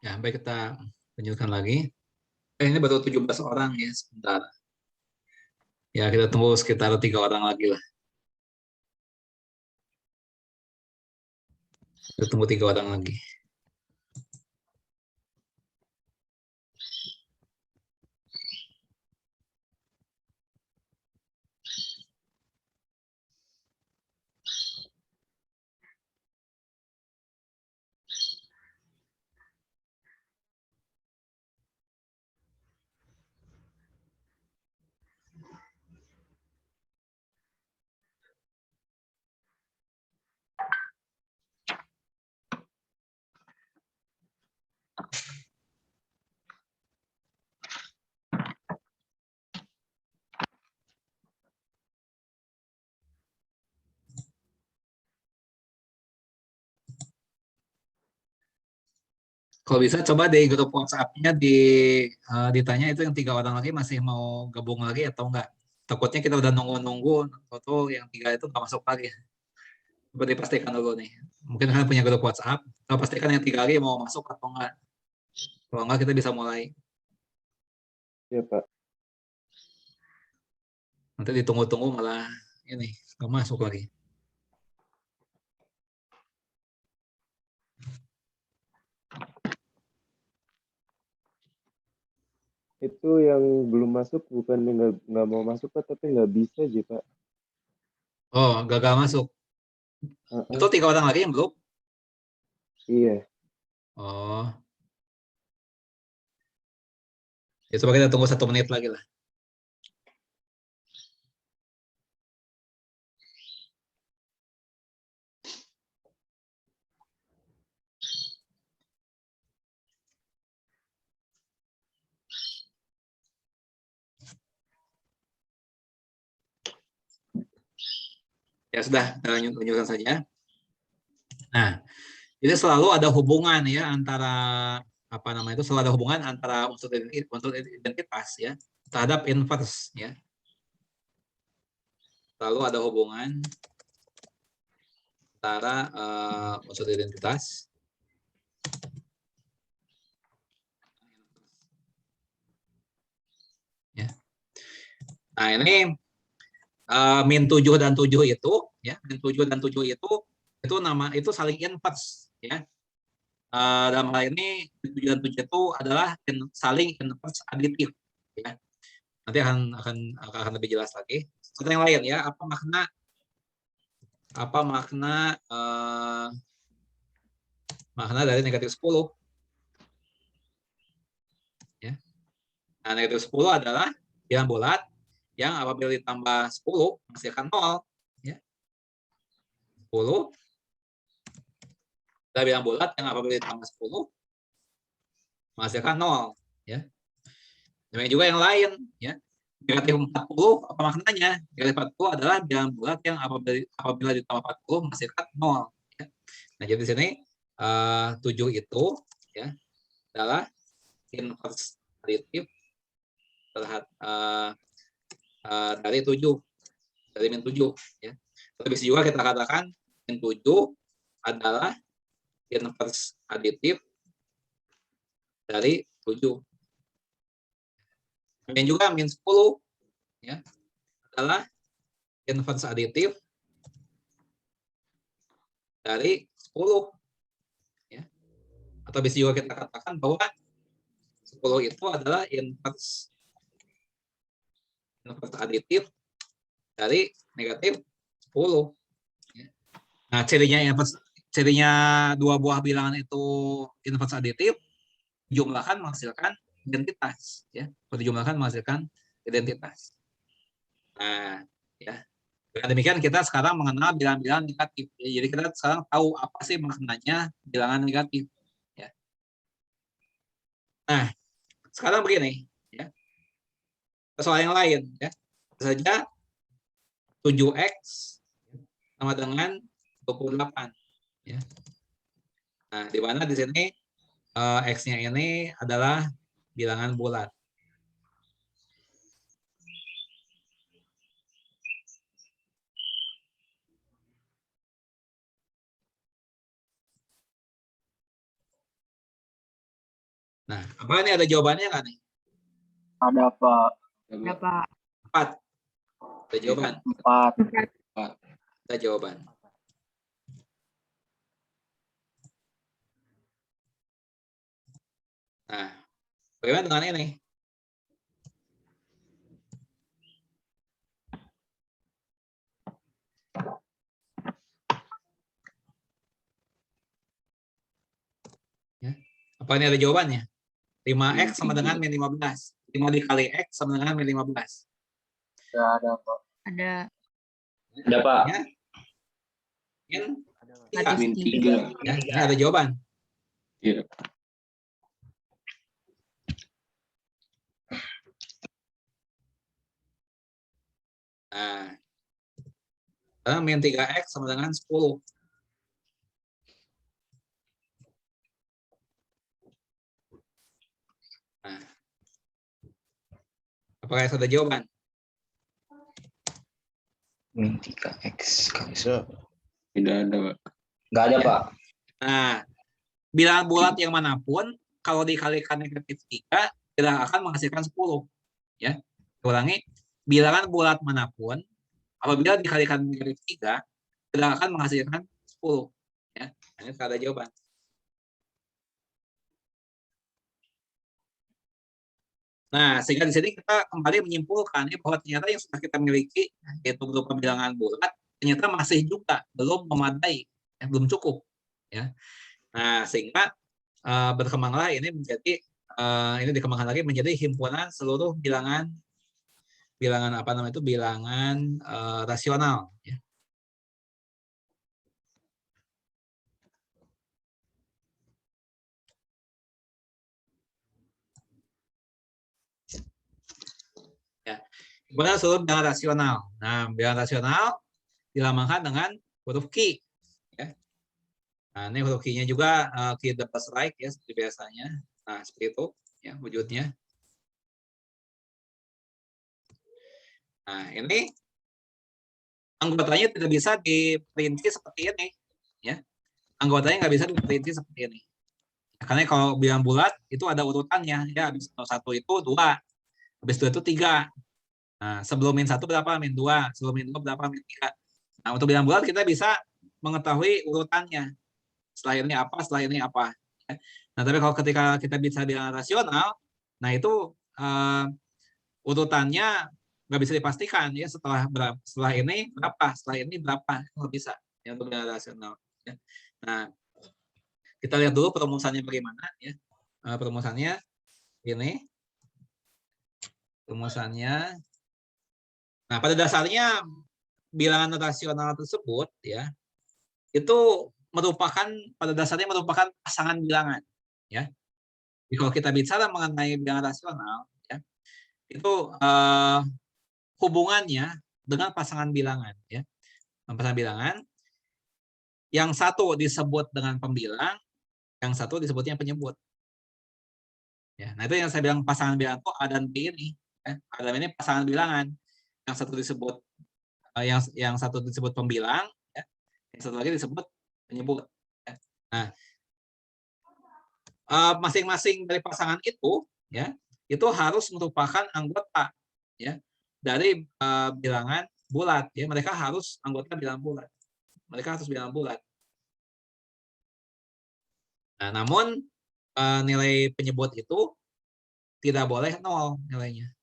Ya, baik kita lanjutkan lagi. Ini baru 17 orang ya, sebentar. Ya, kita tunggu sekitar 3 orang lagi lah. Kita tunggu 3 orang lagi. Kalau bisa coba di grup WhatsApp-nya ditanya itu yang 3 orang lagi masih mau gabung lagi atau enggak. Takutnya kita udah nunggu-nunggu, atau yang 3 itu nggak masuk lagi. Coba dipastikan dulu nih. Mungkin kalian punya grup WhatsApp, kita pastikan yang 3 lagi mau masuk atau enggak. Kalau enggak kita bisa mulai. Ya, Pak. Nanti ditunggu-tunggu malah ini nggak masuk lagi. Itu yang belum masuk bukan nggak mau masuk Pak, tapi nggak bisa aja Pak. Oh, gagal masuk. Itu 3 orang lagi yang belum? Iya. Oh, ya coba kita tunggu 1 menit lagi lah. Ya sudah, kita lanjutkan saja. Nah, jadi selalu ada hubungan ya antara apa namanya itu selalu ada hubungan antara unsur identitas ya terhadap inverse ya. Selalu ada hubungan antara unsur identitas ya. Nah, ini min 7 dan 7 itu ya, min 7 dan 7 itu nama itu saling inverse ya. Dalam hal ini 7 dan 7 itu adalah saling inverse aditif ya. Nanti akan lebih jelas lagi. Contoh yang lain ya, apa makna dari negatif 10 ya. Nah, negatif 10 adalah bilangan bulat yang apabila ditambah 10 menghasilkan 0 ya. 10 adalah bilangan bulat yang apabila ditambah 10 menghasilkan 0 ya. Demikian juga yang lain ya. Negatif 40 apa maknanya? Negatif 40 adalah bilangan bulat yang apabila ditambah 40 menghasilkan 0 ya. Nah, jadi di sini 7 itu ya adalah inverse aditif dari 7 dari min 7 ya. Tapi bisa juga kita katakan min 7 adalah inverse aditif dari 7. Dan juga min 10 ya adalah inverse aditif dari 10 ya. Atau bisa juga kita katakan bahwa 10 itu adalah inverse aditif dari negatif 10 ya. Nah, cirinya 2 buah bilangan itu inverse aditif dijumlahkan menghasilkan identitas ya. Dijumlahkan menghasilkan identitas. Nah, ya. Dengan demikian kita sekarang mengenal bilangan-bilangan negatif. Jadi kita sekarang tahu apa sih maknanya bilangan negatif ya. Nah, sekarang begini ya. Soal yang lain ya. Saja 7x sama dengan 28 ya. Nah, di mana di sini x-nya ini adalah bilangan bulat. Nah, apa ini ada jawabannya nggak nih? Ada Pak. Ada Pak. 4. Ada jawaban. 4. Ada jawaban. Nah, bagaimana dengan ini? Ya. Apa ini ada jawabannya? 5x sama dengan min 15. 5 dikali x sama dengan min 15. Ada Pak. Ada. Ada Pak. Ya. Min 3. Ya, ini ada jawaban. Iya. Nah, min 3x sama dengan 10. Nah, apakah sudah jawaban? Min 3x kan bisa. Tidak ada Pak. Nggak ada Ya. Pak. Nah, bilangan bulat yang manapun kalau dikalikan negatif 3 tidak akan menghasilkan 10. Ya. Ulangi, bilangan bulat manapun apabila dikalikan negatif 3 tidak akan menghasilkan 10. Ya. Ini ada jawaban. Nah, sehingga di sini kita kembali menyimpulkan ya, bahwa ternyata yang sudah kita miliki yaitu berupa bilangan bulat ternyata masih juga belum memadai, ya, belum cukup. Ya. Nah, sehingga berkembanglah ini menjadi ini dikembangkan lagi menjadi himpunan seluruh bilangan apa namanya itu bilangan rasional. Ya. Ya. Himpunan seluruh bilangan rasional. Nah, bilangan rasional dilambangkan dengan huruf Q. Ya. Nah, ini huruf Q-nya juga Q double strike ya seperti biasanya. Nah, seperti itu ya wujudnya. Nah, ini anggotanya tidak bisa diperinci seperti ini. Ya. Anggotanya nggak bisa diperinci seperti ini. Karena kalau bilangan bulat itu ada urutannya. Ya, habis 1 itu 2. Habis 2 itu 3. Nah, sebelum min 1 berapa? Min 2. Sebelum min 2 berapa? Min 3. Nah, untuk bilangan bulat kita bisa mengetahui urutannya. Setelah ini apa, setelah ini apa. Nah, tapi kalau ketika kita bisa bilangan rasional, nah itu urutannya nggak bisa dipastikan ya setelah ini berapa, setelah ini berapa, nggak bisa ya untuk bilangan rasional. Ya. Nah, kita lihat dulu perumusannya bagaimana ya. Perumusannya ini. Perumusannya. Nah, pada dasarnya bilangan rasional tersebut ya itu pada dasarnya merupakan pasangan bilangan ya. Jadi kalau kita bicara mengenai bilangan rasional ya itu hubungannya dengan pasangan bilangan ya. Pasangan bilangan yang satu disebut dengan pembilang, yang satu disebutnya penyebut. Ya, nah itu yang saya bilang pasangan bilangan itu A dan B ini. Ya. A dan B ini pasangan bilangan. Yang satu disebut yang satu disebut pembilang, ya. Yang satu lagi disebut penyebut. Ya. Nah, masing-masing dari pasangan itu, ya, itu harus merupakan anggota, ya, dari bilangan bulat. Ya, mereka harus anggota bilangan bulat. Mereka harus bilangan bulat. Nah, namun nilai penyebut itu tidak boleh 0 nilainya.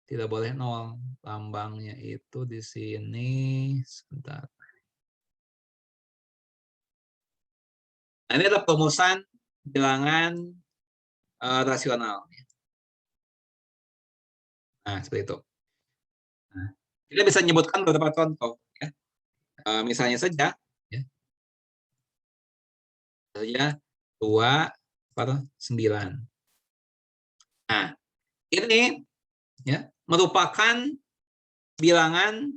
Tidak boleh 0. Lambangnya itu di sini. Sebentar. Nah, ini adalah perumusan bilangan rasional. Nah, seperti itu. Nah, kita bisa menyebutkan beberapa contoh. Ya. Misalnya saja, ya. Saja 2/9. Nah, ini ya merupakan bilangan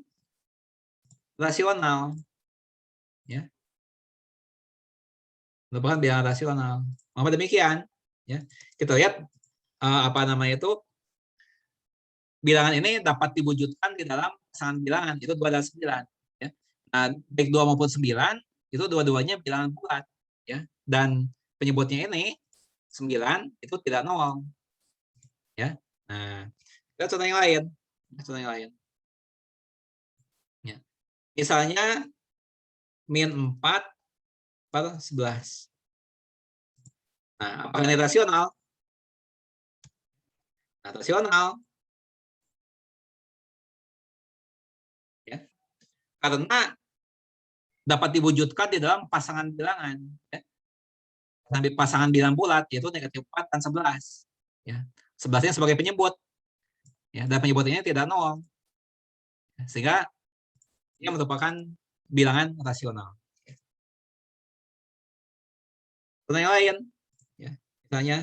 rasional. Ya. Merupakan bilangan rasional. Maka demikian, ya. Kita lihat apa namanya itu bilangan ini dapat diwujudkan di dalam pasangan bilangan itu 2 dan 9. Ya. Nah, baik 2 maupun 9 itu dua-duanya bilangan bulat. Ya. Dan penyebutnya ini 9 itu tidak nol. Ya. Nah, kita contoh yang lain. Contoh yang lain. Ya. Misalnya min 4 per 11. Nah, apakah ini rasional? Nah, rasional. Ya. Karena dapat diwujudkan di dalam pasangan bilangan. Ya. Pasangan bilang bulat yaitu negatif 4 dan 11. Ya. 11-nya sebagai penyebut. Ya, dan penyebut ini tidak nol. Sehingga dia merupakan bilangan rasional. Contoh yang lain, ya, misalnya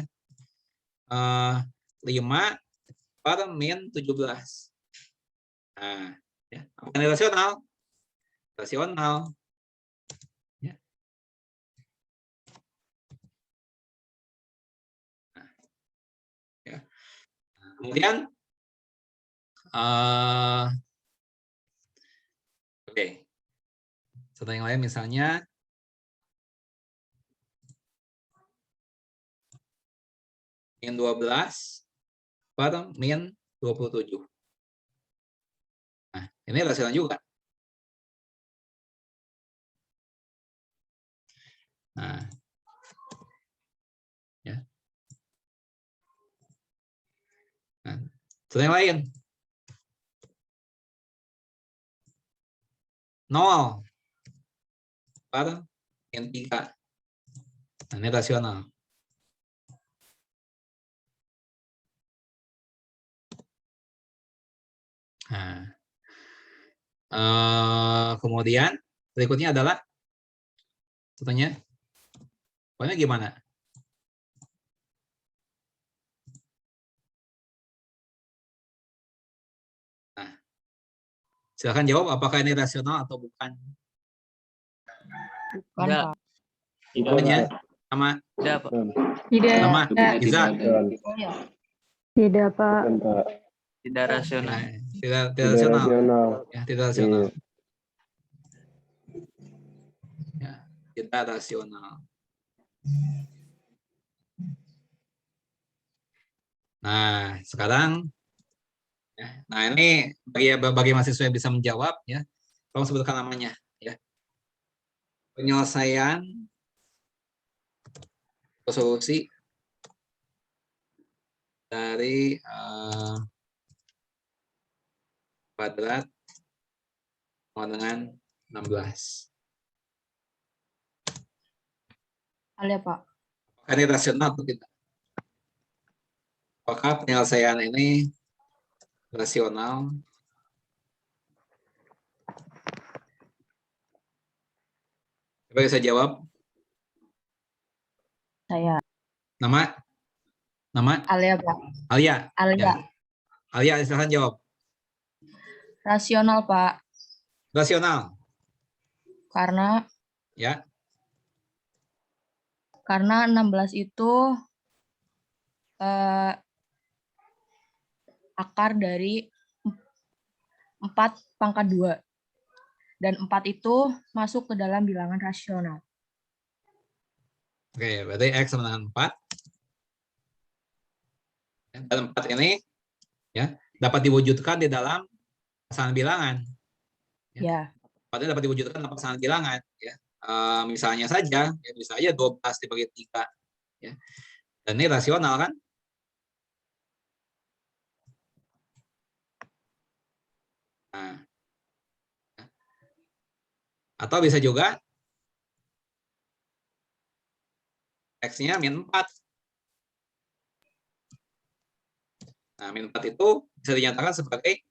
5 per min 17. Nah, ya, apakah ini rasional? Rasional. Ya. Nah, ya. Kemudian, oke. Contoh yang lain misalnya min 12 per min 27. Nah, ini rasional juga. Nah, ya. Nah, contoh yang lain. 0 per min 3. Nah, ini rasional. Nah, kemudian berikutnya adalah contohnya, pokoknya gimana? Nah, silakan jawab apakah ini rasional atau bukan. Bukan, Enggak. Pak. Namanya sama Tidak, Pak. Tidak. sama Iza. Tidak, Pak. Bukan, Pak. Tidak rasional. Nah, tidak Tidak rasional. rasional. Ya, tidak rasional. Iya. Ya, tidak rasional. Nah, sekarang ya, nah ini bagi mahasiswa yang bisa menjawab ya, tolong sebutkan namanya ya. Penyelesaian solusi dari kuadrat sama dengan 16. Alia, Pak. Apakah ini rasional atau tidak? Apakah penyelesaian ini rasional? Coba bisa jawab. Saya. Nama? Alia, Pak. Alia. Alia. Ya. Alia, silahkan jawab. Rasional, Pak. Rasional. Karena Ya. 16 itu akar dari 4 pangkat 2. Dan 4 itu masuk ke dalam bilangan rasional. Oke, berarti X sama dengan 4. Dan 4 ini ya dapat diwujudkan di dalam pasangan bilangan. Ya. 4 ini dapat diwujudkan dalam pasangan bilangan. Ya. Misalnya saja, ya, bisa aja 12 dibagi 3. Ya. Dan ini rasional kan? Nah. Atau bisa juga X-nya min 4. Nah, min 4 itu bisa dinyatakan sebagai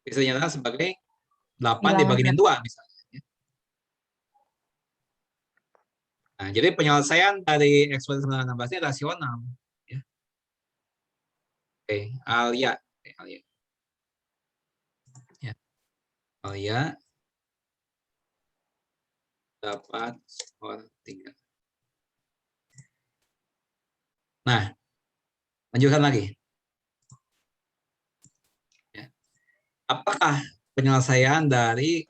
bisa dinyatakan sebagai 8 dibagi min 2 misalnya. Nah, jadi penyelesaian dari ekspresi 16 ini rasional. Ya. Oke, Alia. Ya. Alia dapat skor 3. Nah, lanjutkan lagi. Ya. Apakah penyelesaian dari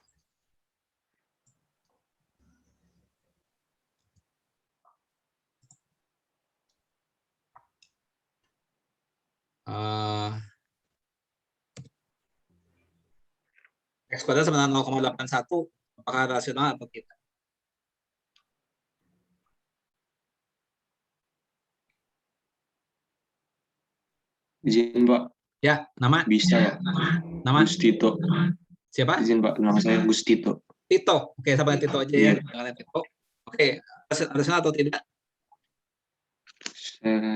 X kuadrat sama dengan 0,81, apakah rasional atau tidak? Izin Pak, Ya, nama? bisa ya? Nama? Gustito. Siapa? Izin Pak, nama saya Gustito. Tito. Oke, sama Tito aja ya. Jangan Tito. Oke, rasional atau tidak?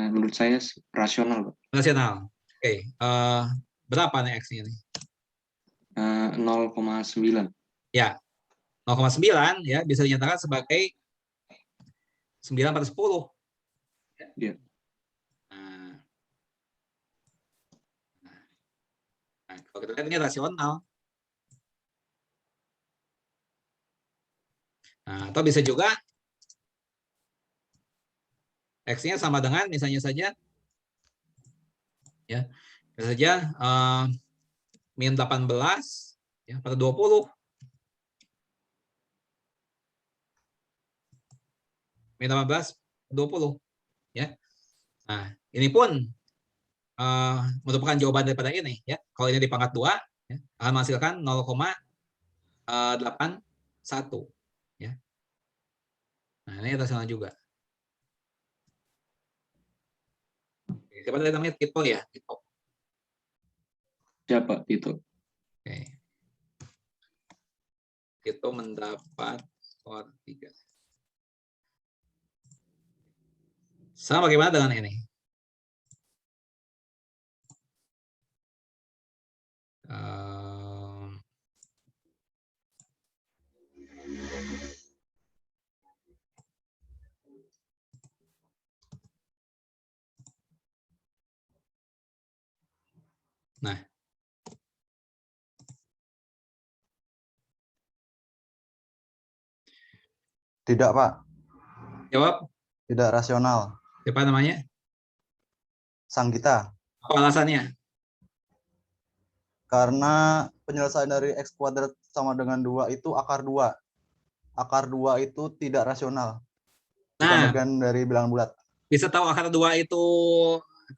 Menurut saya rasional Pak. Rasional. Oke, berapa nih X-nya ini? 0,9. Ya, 0,9 ya bisa dinyatakan sebagai 9/10. Iya. Nah, kalau kita lihat ini rasional. Nah, atau bisa juga X-nya sama dengan misalnya saja ya, bisa saja min 18 ya pada 20. Min 18 20 ya. Nah, ini pun merupakan jawaban daripada ini ya. Kalau ini di pangkat 2 ya, akan menghasilkan 0,81 ya. Nah, ini rasional juga. Siapa tadi namanya Tito ya? Tito. Siapa Tito? Oke. Tito mendapat skor 3. Sama bagaimana dengan ini? Nah, Tidak, Pak. jawab. Tidak rasional. Siapa namanya? Sanggita. Apa alasannya? Karena penyelesaian dari X kuadrat sama dengan 2 itu akar 2. Akar 2 itu tidak rasional. Bukan Nah, bagian dari bilangan bulat. bisa tahu akar 2 itu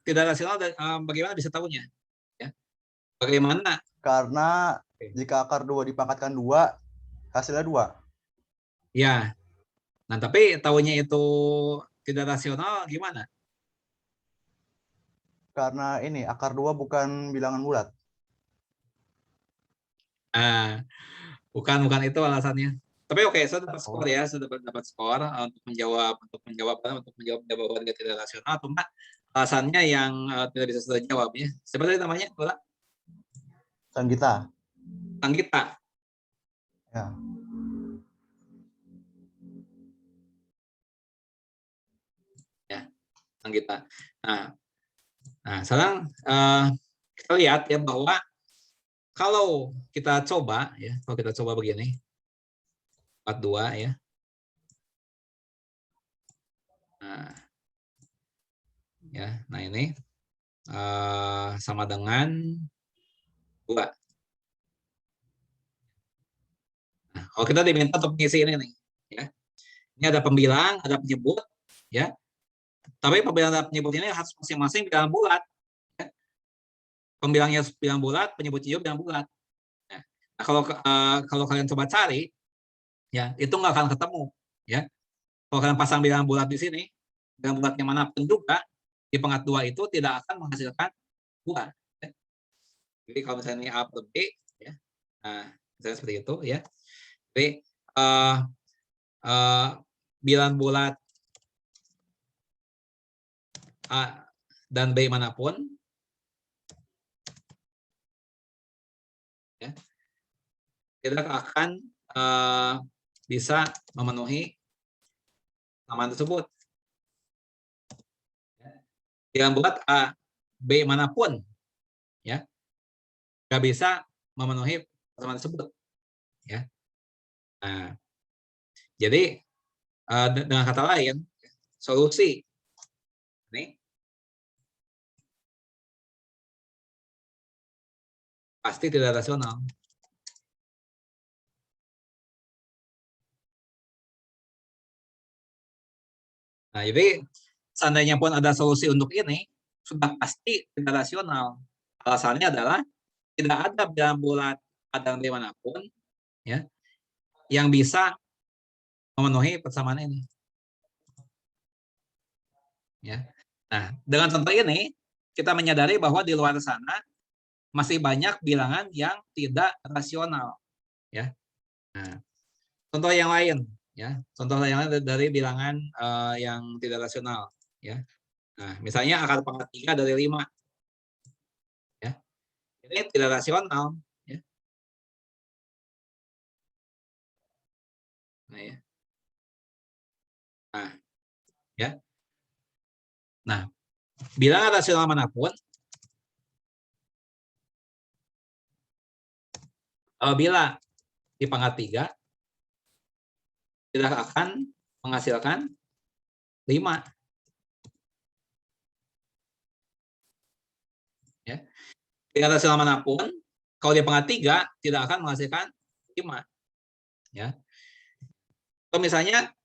tidak rasional, bagaimana bisa tahunya? Ya. Bagaimana? Karena jika akar 2 dipangkatkan 2, hasilnya 2. Ya. Nah, tapi tahunya itu tidak rasional gimana? Karena ini akar 2 bukan bilangan bulat. Bukan itu alasannya. Tapi oke, saya dapat skor ya, sudah dapat skor untuk menjawab jawaban yang tidak rasional atau enggak alasannya yang tidak bisa sudah jawab ya. Siapa tadi namanya? Sanggita. Sanggita. Ya. Ya, Sanggita. Nah, sekarang kita lihat ya bahwa kalau kita coba begini, 42 ya. Nah ini sama dengan 2. Nah, kalau kita diminta untuk mengisi ini nih, ya. Ini ada pembilang, ada penyebut, ya. Tapi pembilang dan penyebut ini harus masing-masing bilangan bulat. Ya. Pembilangnya bilangan bulat, penyebutnya juga bilangan bulat. Nah, kalau kalian coba cari, ya itu nggak akan ketemu, ya. Kalau kalian pasang bilangan bulat di sini, bilangan bulatnya manapun juga di pangkat 2 itu tidak akan menghasilkan 2. Ya. Jadi kalau misalnya ini A per B, ya, nah misalnya seperti itu, ya. Jadi bilangan bulat A dan B manapun, ya, tidak akan bisa memenuhi samaan tersebut. Bilangan bulat A, B manapun, ya, nggak bisa memenuhi samaan tersebut, ya. Nah, jadi dengan kata lain, solusi ini pasti tidak rasional. Nah, jadi seandainya pun ada solusi untuk ini, sudah pasti tidak rasional. Alasannya adalah tidak ada bilangan bulat kadang dimanapun ya yang bisa memenuhi persamaan ini. Ya. Nah, dengan contoh ini kita menyadari bahwa di luar sana masih banyak bilangan yang tidak rasional. Ya. Nah, contoh yang lain, ya, contoh yang lain dari bilangan yang tidak rasional. Ya. Nah, misalnya akar pangkat 3 dari 5. Ya. Ini tidak rasional. Ya. Nah, ya. Nah, ya. Nah, bilangan rasional manapun, apabila di pangkat 3 tidak akan menghasilkan 5. Ya. Bilangan rasional manapun, kalau di pangkat 3 tidak akan menghasilkan 5. Ya. Atau misalnya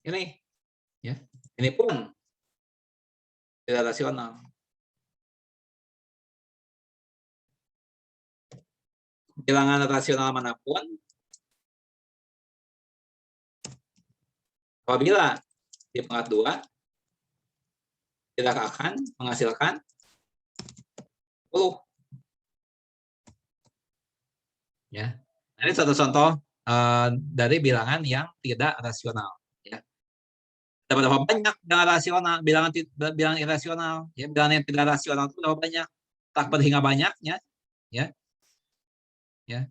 ini, ya, ini pun tidak rasional. Bilangan rasional manapun, apabila di pangkat 2 tidak akan menghasilkan 10. Ya. Nah, ini satu contoh dari bilangan yang tidak rasional. Ya. Ada berapa banyak bilangan rasional, bilangan irasional, ya, bilangan yang tidak rasional itu berapa banyak? Tak hingga banyaknya, ya. Ya.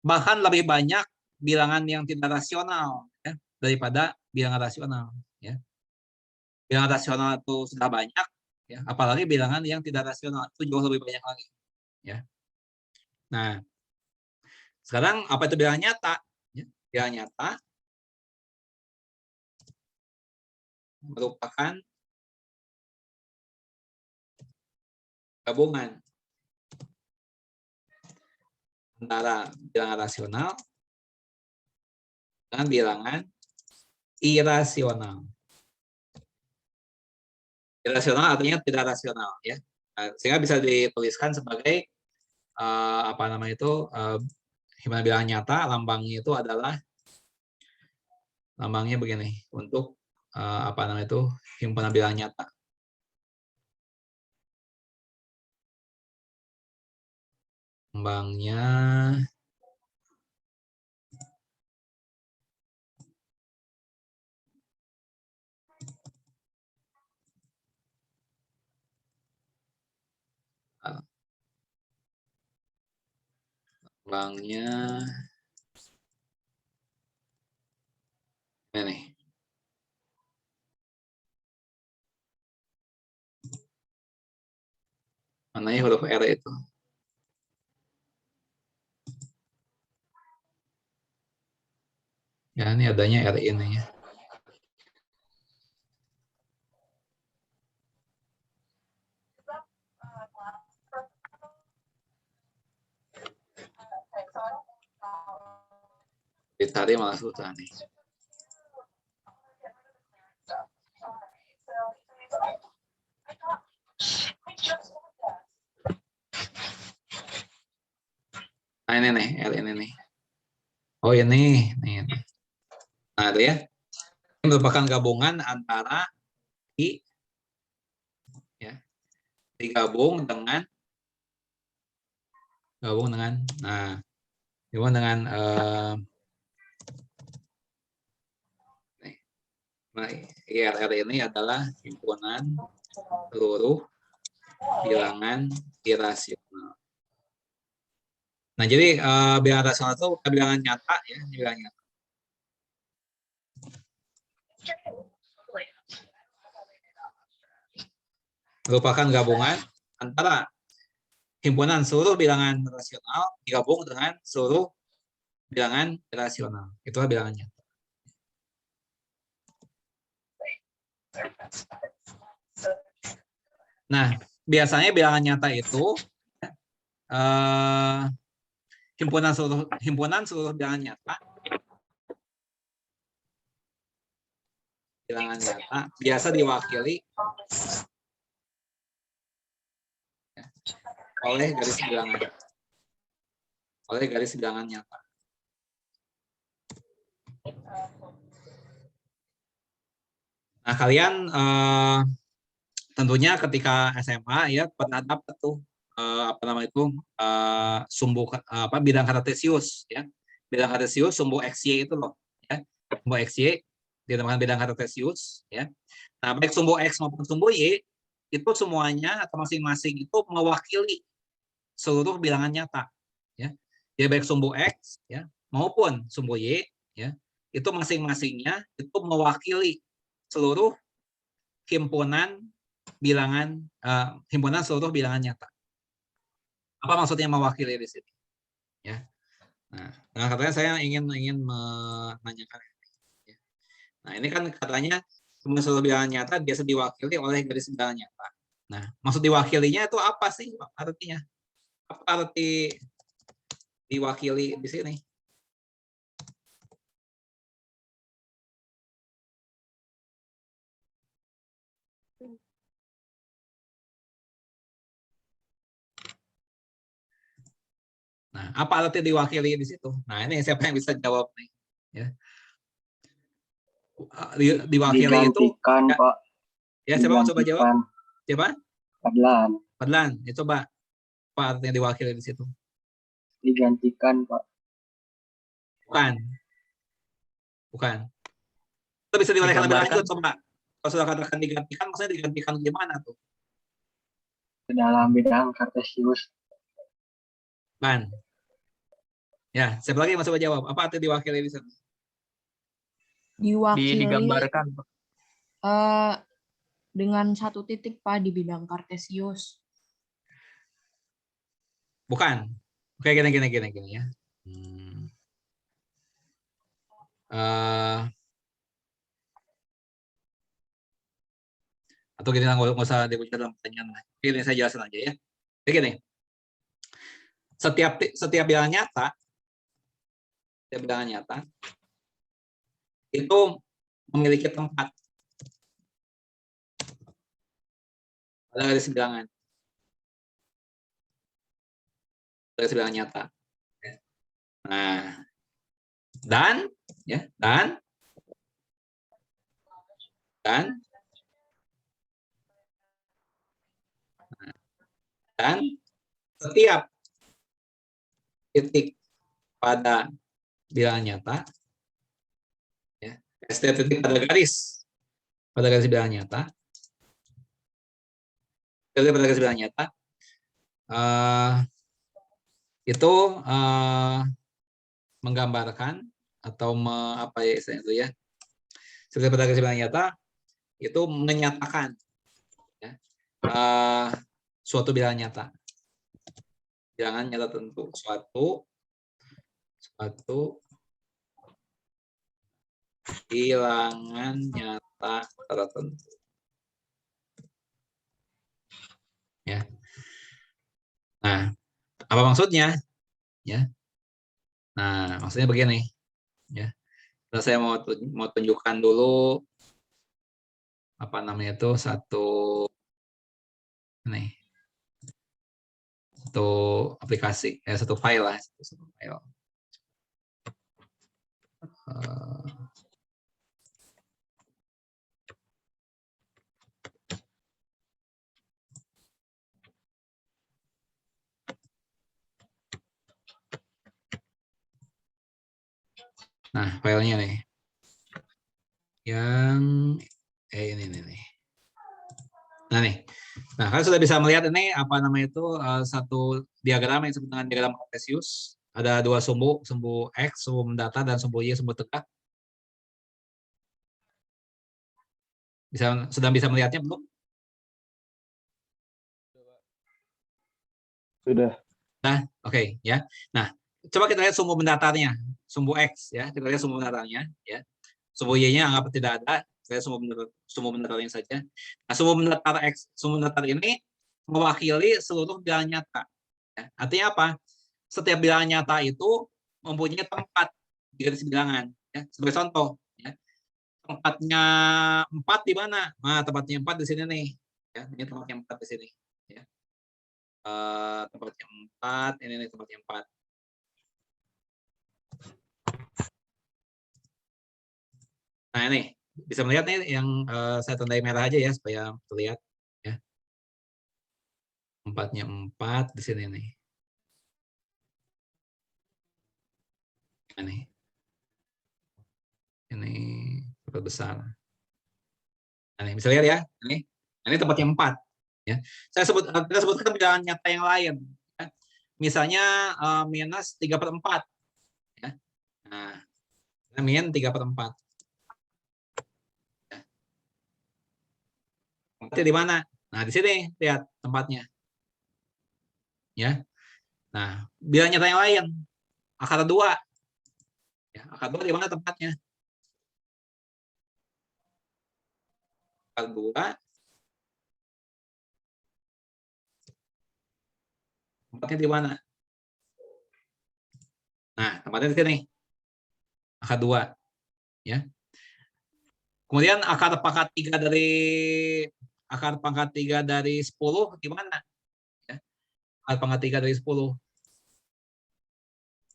Bahkan lebih banyak bilangan yang tidak rasional, ya, daripada bilangan rasional. Ya. Bilangan rasional itu sudah banyak, ya, apalagi bilangan yang tidak rasional itu jauh lebih banyak lagi. Ya. Nah, sekarang apa itu bilangan nyata? Ya, bilangan nyata merupakan gabungan antara bilangan rasional dengan bilangan irasional. Irasional artinya tidak rasional, ya. Nah, sehingga bisa dituliskan sebagai apa namanya itu himpunan bilangan nyata, lambangnya itu adalah lambangnya begini untuk apa namanya itu himpunan bilangan nyata. Lambangnya ini. Mananya huruf R itu. Ya, ini adanya R ini ya. Ditarik malah susah nih. Nah, ini nih, R ini nih. Oh, ini nih. Nah, itu ya. Ini merupakan gabungan antara I, ya, digabung dengan nah, gabung dengan nah, IRR ini adalah himpunan seluruh bilangan irasional. Nah, jadi bilangan rasional itu bilangan nyata, ya, bilangan nyata. Merupakan gabungan antara himpunan seluruh bilangan rasional digabung dengan seluruh bilangan irasional. Itulah bilangan nyata. Nah, biasanya bilangan nyata itu himpunan seluruh bilangan nyata bilangan nyata biasa diwakili oleh garis bilangan nyata. Nah, kalian tentunya ketika SMA ya pernah dapat tuh sumbu bidang kartesius ya. Bidang kartesius sumbu XY itu loh ya. Sumbu XY dinamakan bidang kartesius ya. Nah, baik sumbu X maupun sumbu Y itu semuanya atau masing-masing itu mewakili seluruh bilangan nyata ya. Jadi baik sumbu X ya maupun sumbu Y ya, itu masing-masingnya itu mewakili seluruh himpunan seluruh bilangan nyata. Apa maksudnya mewakili di sini? Ya. Nah, katanya saya ingin menanyakan ini. Ya. Nah, ini kan katanya semua seluruh bilangan nyata biasa diwakili oleh garis bilangan nyata. Nah, maksud diwakilinya itu apa sih artinya? Apa arti diwakili di sini? Nah, apa arti diwakili di situ? Nah, ini siapa yang bisa jawab nih? Ya. Diwakili itu Digantikan, ya, Pak. ya siapa mau coba jawab? Siapa? Fadlan. Fadlan, ya coba. Apa artinya diwakili di situ? Digantikan, Pak. Bukan. Itu bisa diuraikan lebih lanjut, coba. Kalau sudah katakan digantikan, maksudnya digantikan gimana tuh? Dalam bidang kartesius. Ban. Ya, siapa lagi yang mau coba jawab? Apa arti diwakili di sana? Diwakili Digambarkan, Pak. dengan satu titik, Pak, di bidang kartesius. Bukan. Oke, gini ya. Atau gini, nggak usah dibaca dalam pertanyaan. Ini saya jelasin aja ya. Jadi gini, setiap bilangan nyata itu memiliki tempat pada garis bilangan. Garis bilangan nyata. Nah, dan setiap titik pada bilangan nyata, ya, setiap titik pada garis bilangan nyata, itu menggambarkan atau apa ya istilahnya itu ya, setiap pada garis bilangan nyata itu menyatakan ya, suatu bilangan nyata. Bilangan nyata tentu, suatu bilangan nyata tertentu. Ya. Nah, apa maksudnya? Ya. Nah, maksudnya begini. Ya. Terus saya mau tunjukkan dulu apa namanya itu satu aplikasi, satu file lah, satu file. Nah, filenya nih, yang ini nih. Nah nih, nah kan sudah bisa melihat ini apa namanya itu satu diagram yang disebut dengan diagram kartesius. Ada dua sumbu X, sumbu mendata, dan sumbu Y, sumbu tegak. Sudah bisa melihatnya belum? Sudah. Nah, oke, ya. Nah, coba kita lihat sumbu mendatarnya, sumbu X ya. Kita lihat sumbu mendatarnya ya. Sumbu Y-nya anggap tidak ada. Saya sumbu mendatarnya saja. Nah, sumbu mendatar ini mewakili seluruh bilangan nyata. Ya. Artinya apa? Setiap bilangan nyata itu mempunyai tempat di garis bilangan. Ya. Sebagai contoh, ya. tempatnya 4 di mana? Nah, tempatnya 4 di sini nih. Ya, ini tempatnya 4 di sini. Ya. Tempatnya 4, ini nih tempatnya 4. Nah, ini bisa melihat nih yang saya tandai merah aja ya supaya terlihat ya. Tempatnya 4 di sini nih. Ini super besar. Nah, ini bisa lihat ya, ini tempatnya 4 ya. Kita sebutkan bilangan nyata yang lain ya. Misalnya minus 3/4 ya. Nah, min 3/4. Ya. Tempatnya di mana? Nah, di sini lihat tempatnya. Ya. Nah, bilangan nyata yang lain akar 2. Ya, akar 2 di mana tempatnya? Akar 2 tempatnya di mana? Nah, tempatnya di sini. Akar 2. Ya. Kemudian akar pangkat 3 dari 10 di mana? Ya. Akar pangkat 3 dari 10.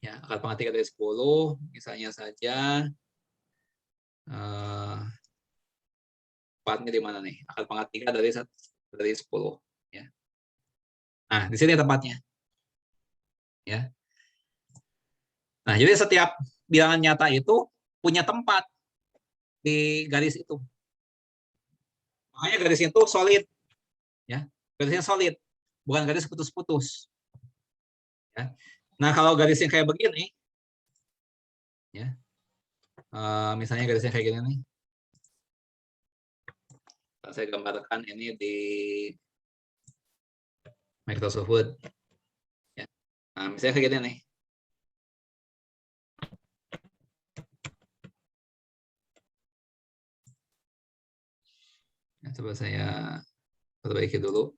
Ya, akar pangkat 3 dari 10 misalnya saja tempatnya di mana nih? Akar pangkat 3 dari 10 ya. Nah, di sini tempatnya. Ya. Nah, jadi setiap bilangan nyata itu punya tempat di garis itu. Makanya garisnya itu solid. Ya. Garisnya solid, bukan garis putus-putus. Ya. Nah, kalau garisnya kayak begini ya. Misalnya garisnya kayak gini nih. Saya gambarkan ini di Microsoft Word. Ya. Nah, misalnya kayak gini nih. Ya, coba saya perbaiki dulu.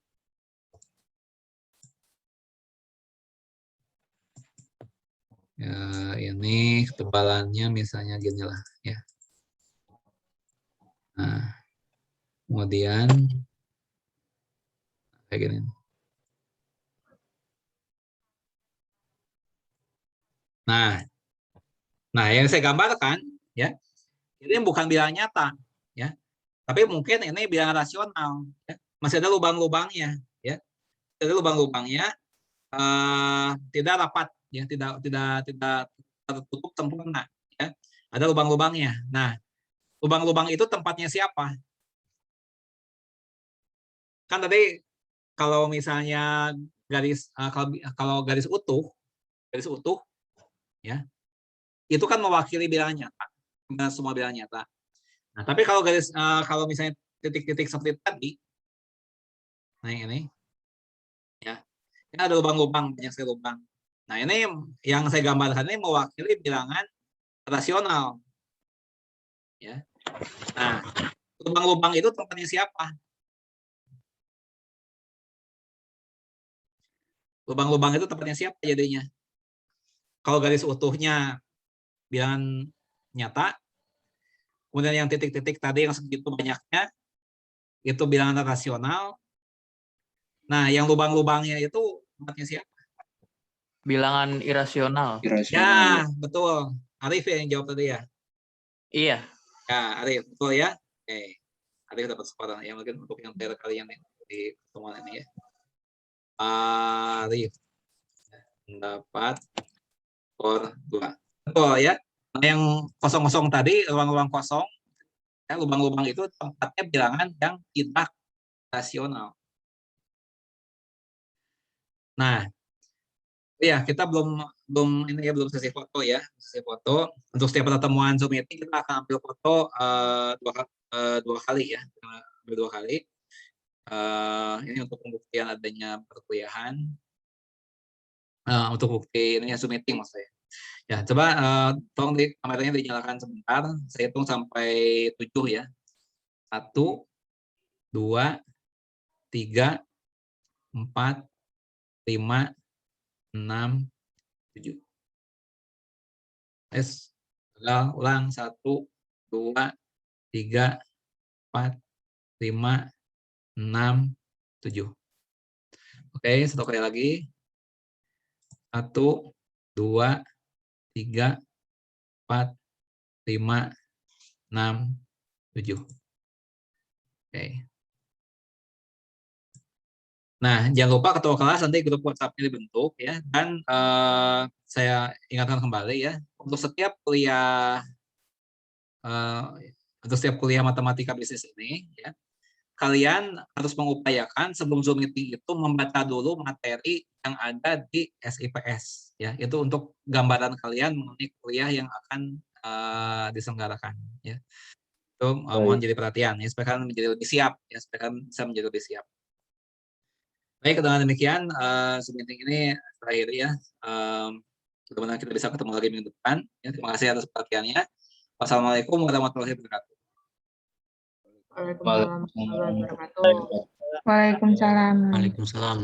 Ya, ini ketebalannya misalnya gini lah ya. Nah, kemudian kayak gini. Nah, yang saya gambarkan ya, ini bukan bilangan nyata ya, tapi mungkin ini bilangan rasional. Ya. Masih ada lubang-lubangnya ya, ada lubang-lubangnya tidak rapat ya, tidak tertutup sempurna ya, ada lubang-lubangnya. Nah, lubang-lubang itu tempatnya siapa? Kan tadi kalau misalnya garis kalau garis utuh ya, itu kan mewakili bilangan nyata, semua bilangan nyata. Nah, tapi kalau misalnya titik-titik seperti tadi, nah ini ya, ini ada lubang-lubang, banyak sekali lubang. Nah, ini yang saya gambarkan ini mewakili bilangan rasional. Ya. Nah, lubang-lubang itu tempatnya siapa? Lubang-lubang itu tempatnya siapa jadinya? Kalau garis utuhnya bilangan nyata, kemudian yang titik-titik tadi yang segitu banyaknya, itu bilangan rasional. Nah, yang lubang-lubangnya itu tempatnya siapa? Bilangan irasional. Ya, betul. Arif yang jawab tadi ya? Iya. Ya, Arif, betul ya? Oke. Arif dapat kesempatan ya, mungkin untuk yang terakhir kalian di pertemuan ini ya. Arif mendapat skor 2. Betul ya? Nah, yang kosong-kosong tadi, ruang-ruang kosong, ya, lubang-lubang itu tempatnya bilangan yang tidak rasional. Nah, ya kita belum sesi foto ya, sesi foto. Untuk setiap pertemuan Zoom meeting kita akan ambil foto dua kali ya, dua kali. Ini untuk pembuktian adanya perkuliahan. Untuk bukti ini Zoom meeting maksud saya. Ya, coba tolong kameranya dinyalakan sebentar. Saya hitung sampai 7 ya. 1, 2, 3, 4, 5, 6, 7. Ulang 1, 2, 3, 4, 5, 6, 7. Oke, satu kali lagi. 1, 2, 3, 4, 5, 6, 7. Oke. Nah, jangan lupa ketua kelas nanti grup WhatsApp-nya dibentuk ya. Dan saya ingatkan kembali ya, untuk setiap kuliah matematika bisnis ini ya, kalian harus mengupayakan sebelum Zoom meeting itu membaca dulu materi yang ada di SIPS ya. Itu untuk gambaran kalian mengenai kuliah yang akan diselenggarakan ya. Itu mohon jadi perhatian ya, supaya kalian menjadi lebih siap ya, supaya kalian bisa menjadi lebih siap. Baik, dengan demikian Zoom meeting ini terakhir ya. Mudah-mudahan kita bisa ketemu lagi minggu depan. Ya, terima kasih atas perhatiannya. Wassalamualaikum warahmatullahi wabarakatuh. Waalaikumsalam warahmatullahi wabarakatuh. Waalaikumsalam. Waalaikumsalam.